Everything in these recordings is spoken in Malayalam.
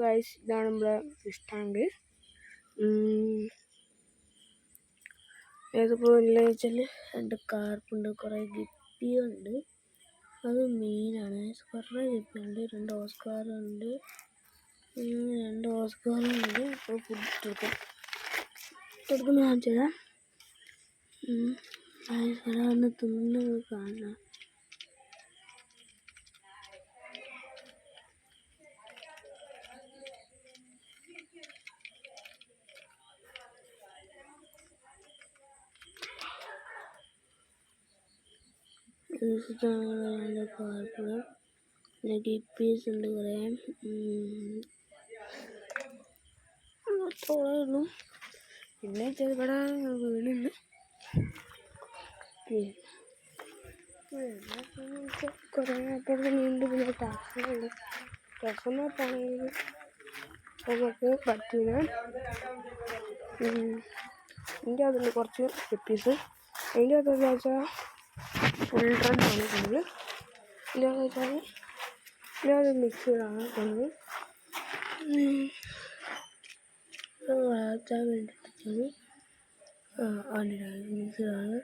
ഗൈസ് ഇതാണ് നമ്മുടെ ഫിഷ് ടാങ്ക്. ഏതുപോലെ വെച്ചാൽ 2 കാർപ്പുണ്ട്, കുറേ ഗപ്പിയുണ്ട്. അത് മീനാണ്. കുറേ ഗപ്പിയുണ്ട്, 2 ഓസ്കാറുണ്ട്, 2 ഓസ്കാറുണ്ട്. അപ്പോൾ ഫുഡ് ഇട്ടെടുക്കുന്ന കാണിച്ചു തരാം. വന്ന് തിന്നത് കാണാം. കാർപ്പുകൾ, പിന്നെ ഗപ്പീസ് ഉണ്ട് കുറേ. അത്രേ ഉള്ളൂ. പിന്നെ ചെറുകട വീടുണ്ട്. കുറേ അപ്പുറത്ത് നീണ്ട്. പിന്നെ ടർഫുണ്ട്. ടർഫെന്ന് പറഞ്ഞാൽ നമുക്ക് പറ്റില്ല. ഇതിൻ്റെ അതിൽ കുറച്ച് ഗപ്പീസ്. അതിൻ്റെ അകത്ത് വെച്ചാൽ ഫുൾ റണ്ണാണ് ഫുള്ള്. ഇല്ലാന്ന് വെച്ചാൽ ഇല്ലാതെ മിക്സഡാണ് ഫുള്ള്. വളർത്താൻ വേണ്ടിയിട്ടാണ് മിക്സഡാണ്.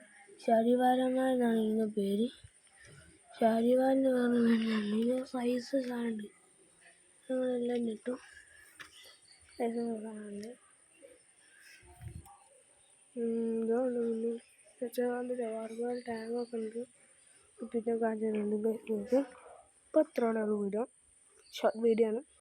ശരിവാരന്മാർ എന്നാണ് ഇതിൻ്റെ പേര്. ശരിവാരെന്ന് പറഞ്ഞാൽ ഇതിന് സൈസ് സാധനമുണ്ട്. ഞങ്ങളെല്ലാം കിട്ടും. സൈസ് സാധനമുണ്ട്. ഇതുകൊണ്ട് പിന്നെ വെച്ചാൽ ഒരുപാട് ടാങ്കൊക്കെ ഉണ്ട്. പിന്നെ കാണിച്ചിട്ടുണ്ട്. ഇപ്പോൾ ഇത്രയുള്ള വീഡിയോ, ഷോർട്ട് വീഡിയോ ആണ്.